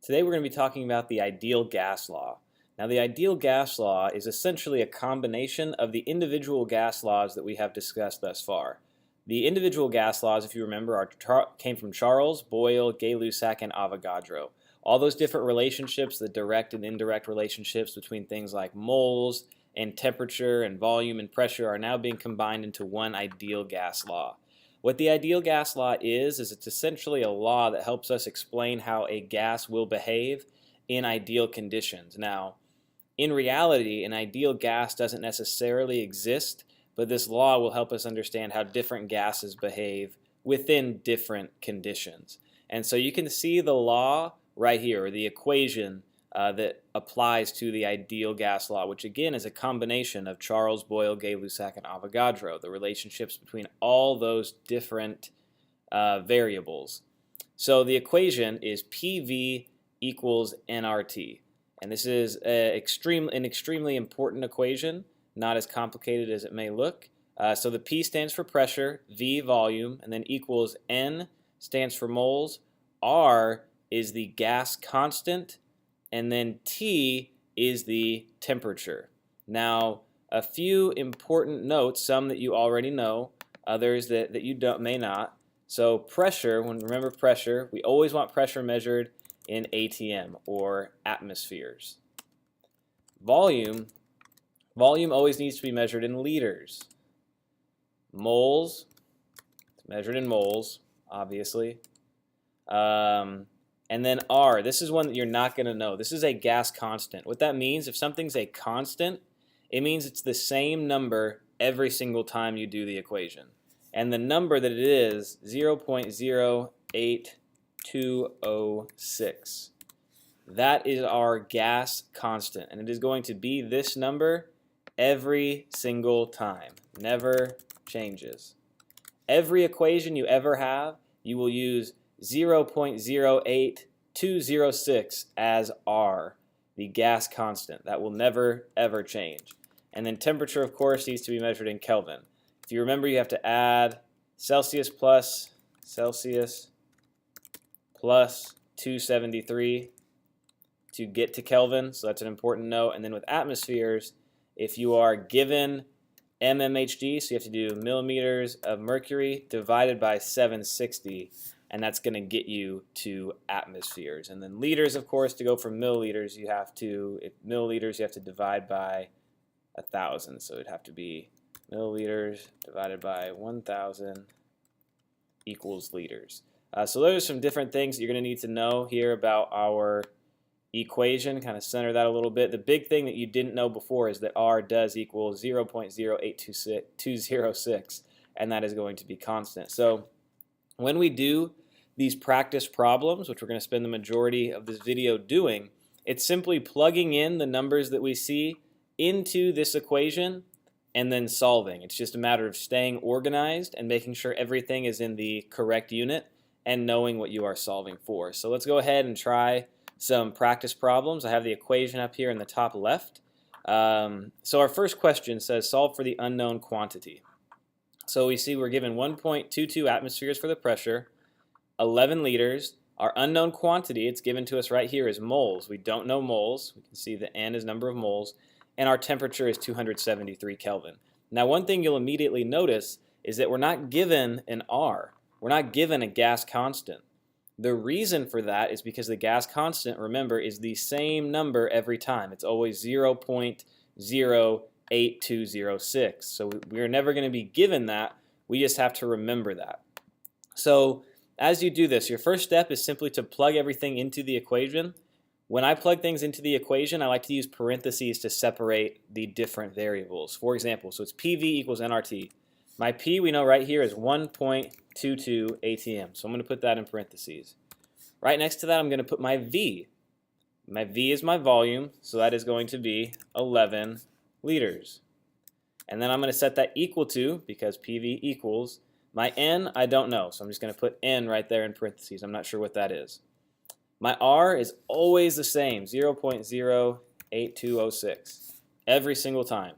Today we're going to be talking about the ideal gas law. Now the ideal gas law is essentially a combination of the individual gas laws that we have discussed thus far. The individual gas laws, if you remember, came from Charles, Boyle, Gay-Lussac, and Avogadro. All those different relationships, the direct and indirect relationships between things like moles and temperature and volume and pressure are now being combined into one ideal gas law. What the ideal gas law is it's essentially a law that helps us explain how a gas will behave in ideal conditions. Now, in reality, an ideal gas doesn't necessarily exist, but this law will help us understand how different gases behave within different conditions. And so you can see the law right here, or the equation that applies to the ideal gas law, which again is a combination of Charles, Boyle, Gay-Lussac, and Avogadro, the relationships between all those different variables. So the equation is PV equals nRT. And this is an extremely important equation, not as complicated as it may look. So the P stands for pressure, V volume, and then equals N stands for moles, R is the gas constant, and then T is the temperature. Now, a few important notes, some that you already know, others that you may not. So pressure, remember pressure, we always want pressure measured in ATM, or atmospheres. Volume always needs to be measured in liters. Moles, it's measured in moles, obviously. And then R, this is one that you're not going to know. This is a gas constant. What that means, if something's a constant, it means it's the same number every single time you do the equation. And the number that it is, 0.08206. That is our gas constant. And it is going to be this number every single time. Never changes. Every equation you ever have, you will use 0.08206 as R, the gas constant. That will never, ever change. And then temperature, of course, needs to be measured in Kelvin. If you remember, you have to add Celsius plus 273 to get to Kelvin, so that's an important note. And then with atmospheres, if you are given mmHg, so you have to do millimeters of mercury divided by 760, and that's going to get you to atmospheres. And then liters, of course, to go from milliliters, you have to divide by 1,000. So it'd have to be milliliters divided by 1,000 equals liters. So those are some different things that you're going to need to know here about our equation, kind of center that a little bit. The big thing that you didn't know before is that R does equal 0.08206, and that is going to be constant. So when we do these practice problems, which we're going to spend the majority of this video doing, it's simply plugging in the numbers that we see into this equation and then solving. It's just a matter of staying organized and making sure everything is in the correct unit and knowing what you are solving for. So let's go ahead and try some practice problems. I have the equation up here in the top left. So our first question says solve for the unknown quantity. So we see we're given 1.22 atmospheres for the pressure, 11 liters. Our unknown quantity, it's given to us right here, is moles. We don't know moles. We can see the N is number of moles. And our temperature is 273 Kelvin. Now, one thing you'll immediately notice is that we're not given an R. We're not given a gas constant. The reason for that is because the gas constant, remember, is the same number every time. It's always 0.08206. So we're never going to be given that. We just have to remember that. So as you do this, your first step is simply to plug everything into the equation. When I plug things into the equation, I like to use parentheses to separate the different variables. For example, so it's PV equals nRT. My P, we know right here, is 1.22 ATM. So I'm going to put that in parentheses. Right next to that, I'm going to put my V. My V is my volume, so that is going to be 11 liters. And then I'm going to set that equal to, because PV equals, my N, I don't know, so I'm just going to put N right there in parentheses. I'm not sure what that is. My R is always the same, 0.08206, every single time.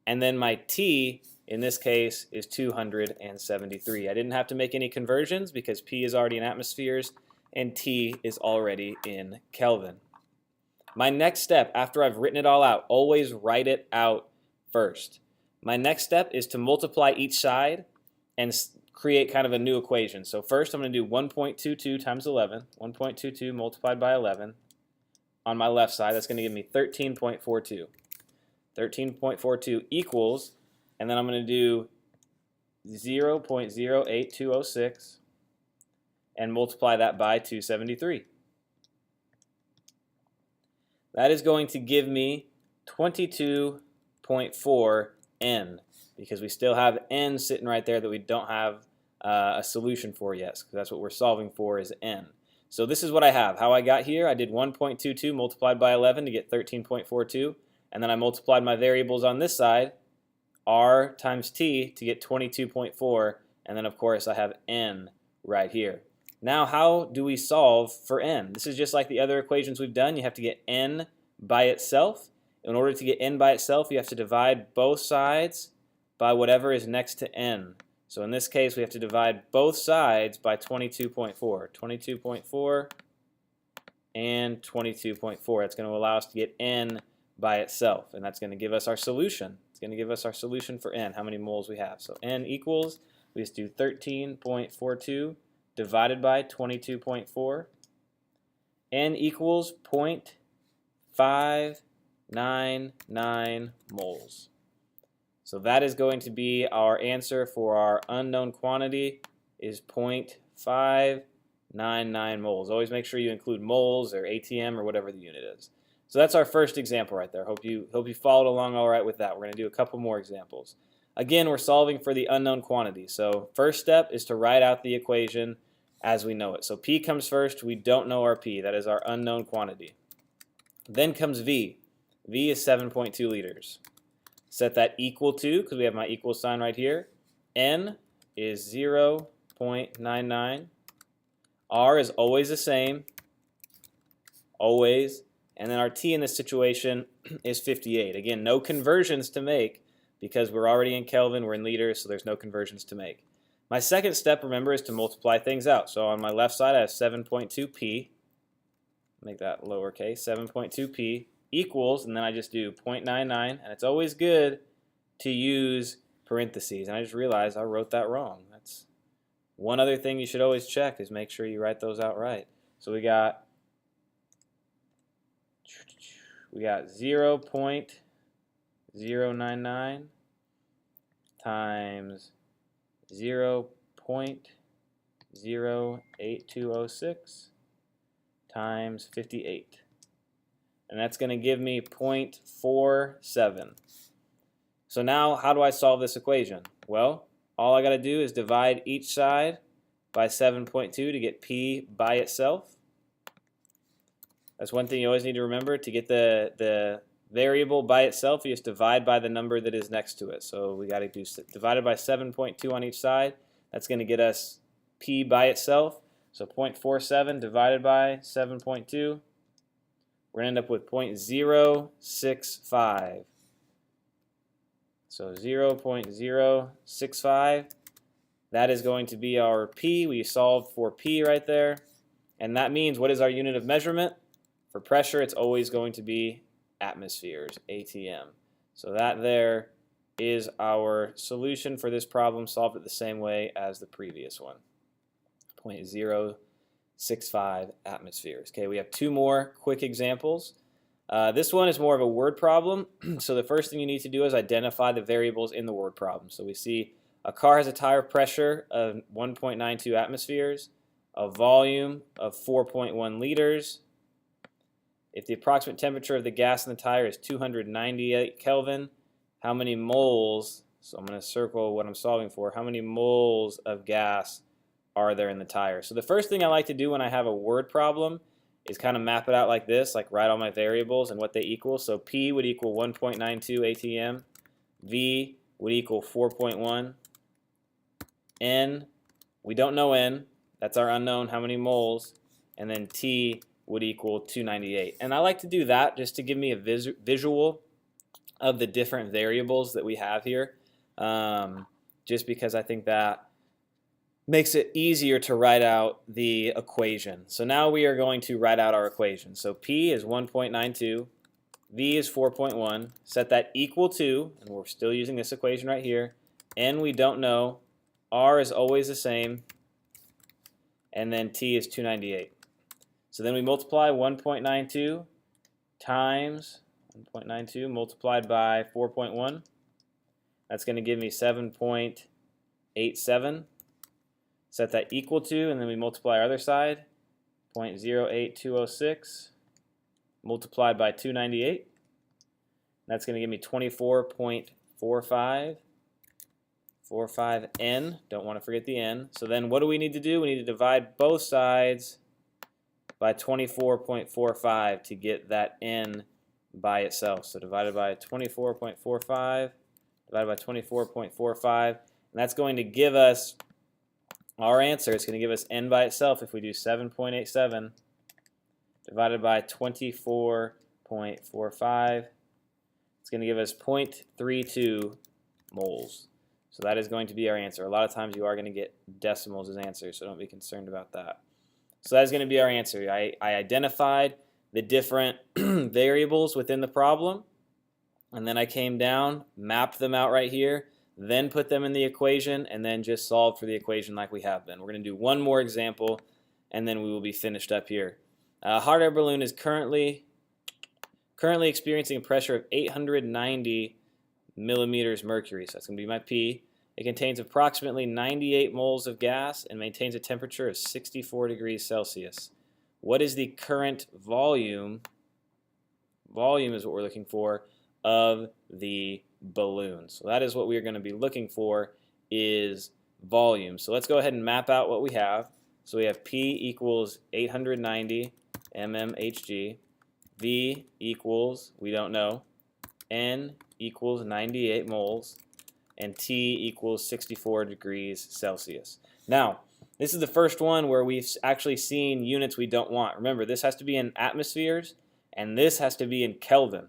And then my T, in this case, is 273. I didn't have to make any conversions because P is already in atmospheres. and T is already in Kelvin. My next step, after I've written it all out, always write it out first. My next step is to multiply each side and create kind of a new equation. So first I'm going to do 1.22 times 11, 1.22 multiplied by 11 on my left side. That's going to give me 13.42. 13.42 equals, and then I'm going to do 0.08206 and multiply that by 273. That is going to give me 22.4 n, because we still have n sitting right there that we don't have a solution for yet, because that's what we're solving for is n. So this is what I have. How I got here, I did 1.22 multiplied by 11 to get 13.42, and then I multiplied my variables on this side, r times t, to get 22.4, and then of course I have n right here. Now how do we solve for n? This is just like the other equations we've done. You have to get n by itself. In order to get n by itself, you have to divide both sides by whatever is next to n. So in this case, we have to divide both sides by 22.4. 22.4 and 22.4. That's going to allow us to get n by itself, and that's going to give us our solution. It's going to give us our solution for n, how many moles we have. So n equals, we just do 13.42 divided by 22.4. N equals 0.599 moles. So that is going to be our answer for our unknown quantity is 0.599 moles. Always make sure you include moles or ATM or whatever the unit is. So that's our first example right there. Hope you followed along all right with that. We're going to do a couple more examples. Again, we're solving for the unknown quantity. So first step is to write out the equation as we know it. So P comes first. We don't know our P. That is our unknown quantity. Then comes V. V is 7.2 liters. Set that equal to, because we have my equal sign right here. N is 0.99. R is always the same. Always. And then our T in this situation is 58. Again, no conversions to make because we're already in Kelvin, we're in liters, so there's no conversions to make. My second step, remember, is to multiply things out. So on my left side, I have 7.2p. Make that lowercase, 7.2p equals, and then I just do 0.99, and it's always good to use parentheses. And I just realized I wrote that wrong. That's one other thing you should always check is make sure you write those out right. So we got 0.099 times 0.08206 times 58. And that's going to give me 0.47. So now how do I solve this equation? Well, all I got to do is divide each side by 7.2 to get P by itself. That's one thing you always need to remember. To get the variable by itself, you just divide by the number that is next to it. So we got to do divided by 7.2 on each side. That's going to get us P by itself. So 0.47 divided by 7.2. We're going to end up with 0.065. So 0.065. That is going to be our P. We solved for P right there. And that means, what is our unit of measurement? For pressure, it's always going to be atmospheres, ATM. So that there is our solution for this problem, solved it the same way as the previous one. 0.065 atmospheres. Okay, we have two more quick examples. This one is more of a word problem. So the first thing you need to do is identify the variables in the word problem. So we see a car has a tire pressure of 1.92 atmospheres, a volume of 4.1 liters. If the approximate temperature of the gas in the tire is 298 Kelvin, how many moles, so I'm going to circle what I'm solving for, how many moles of gas are there in the tire? So the first thing I like to do when I have a word problem is kind of map it out like this, like write all my variables and what they equal. So P would equal 1.92 ATM, V would equal 4.1, N, we don't know N, that's our unknown, how many moles, and then T would equal 298. And I like to do that just to give me a visual of the different variables that we have here, just because I think that makes it easier to write out the equation. So now we are going to write out our equation. So P is 1.92, V is 4.1, set that equal to, and we're still using this equation right here, N we don't know, R is always the same, and then T is 298. So then we multiply 1.92 times 1.92 multiplied by 4.1. That's going to give me 7.87. Set that equal to, and then we multiply our other side, 0.08206 multiplied by 298. That's going to give me 24.45. 45n, don't want to forget the n. So then what do we need to do? We need to divide both sides by 24.45 to get that n by itself. So divided by 24.45, divided by 24.45, and that's going to give us our answer. It's going to give us n by itself if we do 7.87 divided by 24.45. It's going to give us 0.32 moles. So that is going to be our answer. A lot of times you are going to get decimals as answers, so don't be concerned about that. So that is going to be our answer. I identified the different variables within the problem, and then I came down, mapped them out right here, then put them in the equation, and then just solved for the equation like we have been. We're going to do one more example, and then we will be finished up here. A hot air balloon is currently experiencing a pressure of 890 millimeters mercury. So that's going to be my P. It contains approximately 98 moles of gas and maintains a temperature of 64 degrees Celsius. What is the current volume? Volume is what we're looking for of the balloon. So that is what we're going to be looking for, is volume. So let's go ahead and map out what we have. So we have P equals 890 mmHg. V equals, we don't know, N equals 98 moles, and T equals 64 degrees Celsius. Now, this is the first one where we've actually seen units we don't want. Remember, this has to be in atmospheres, and this has to be in Kelvin.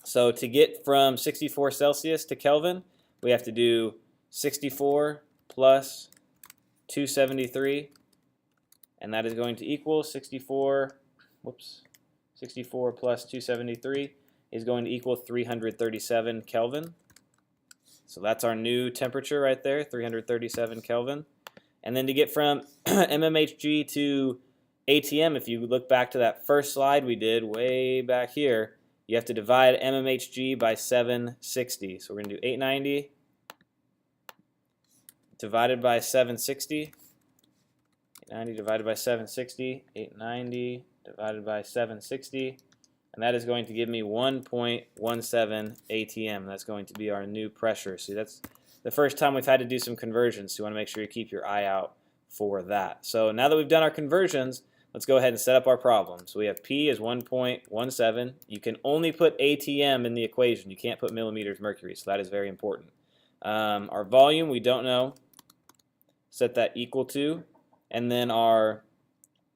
So to get from 64 Celsius to Kelvin, we have to do 64 plus 273, and that is going to equal 64 plus 273 is going to equal 337 Kelvin. So that's our new temperature right there, 337 Kelvin. And then to get from mmHg to ATM, if you look back to that first slide we did way back here, you have to divide mmHg by 760. So we're going to do 890 divided by 760. 890 divided by 760. 890 divided by 760. And that is going to give me 1.17 ATM. That's going to be our new pressure. See, that's the first time we've had to do some conversions, so you want to make sure you keep your eye out for that. So now that we've done our conversions, let's go ahead and set up our problem. So we have P is 1.17. You can only put ATM in the equation. You can't put millimeters mercury, so that is very important. Our volume, we don't know. Set that equal to. And then our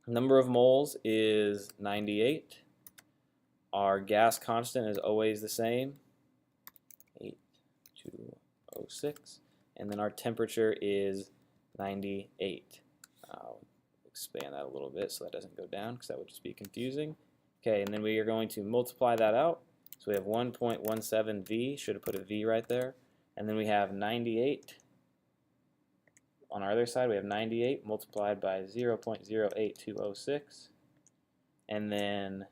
number of moles is 98. Our gas constant is always the same, 8206, and then our temperature is 98. I'll expand that a little bit so that doesn't go down because that would just be confusing. Okay, and then we are going to multiply that out. So we have 1.17 V, should have put a V right there, and then we have 98. On our other side, we have 98 multiplied by 0.08206, and then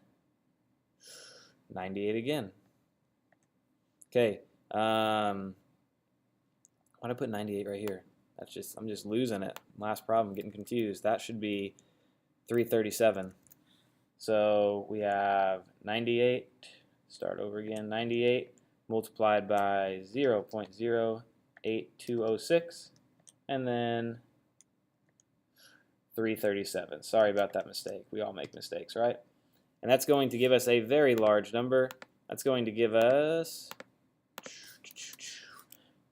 98 again. Okay, why did I put 98 right here? That's just, I'm just losing it. Last problem, getting confused. That should be 337. So we have 98, start over again, 98 multiplied by 0.08206, and then 337. Sorry about that mistake. We all make mistakes, right? And that's going to give us a very large number. That's going to give us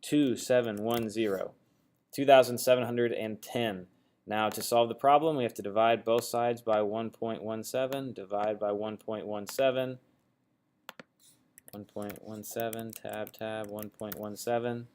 2710. Now to solve the problem, we have to divide both sides by 1.17. Divide by 1.17. 1.17, tab, 1.17.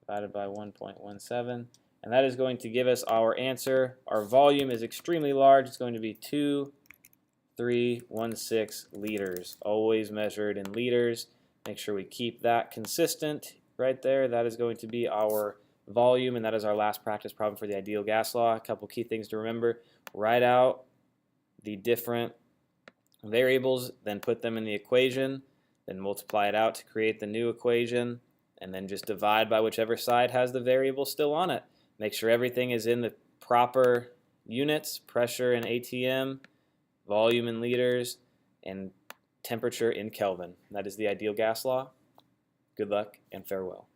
Divided by 1.17. and that is going to give us our answer. Our volume is extremely large. It's going to be 2,316 liters, always measured in liters. Make sure we keep that consistent right there. That is going to be our volume, and that is our last practice problem for the ideal gas law. A couple key things to remember: write out the different variables, then put them in the equation, then multiply it out to create the new equation, and then just divide by whichever side has the variable still on it. Make sure everything is in the proper units: pressure in ATM, volume in liters, and temperature in Kelvin. That is the ideal gas law. Good luck and farewell.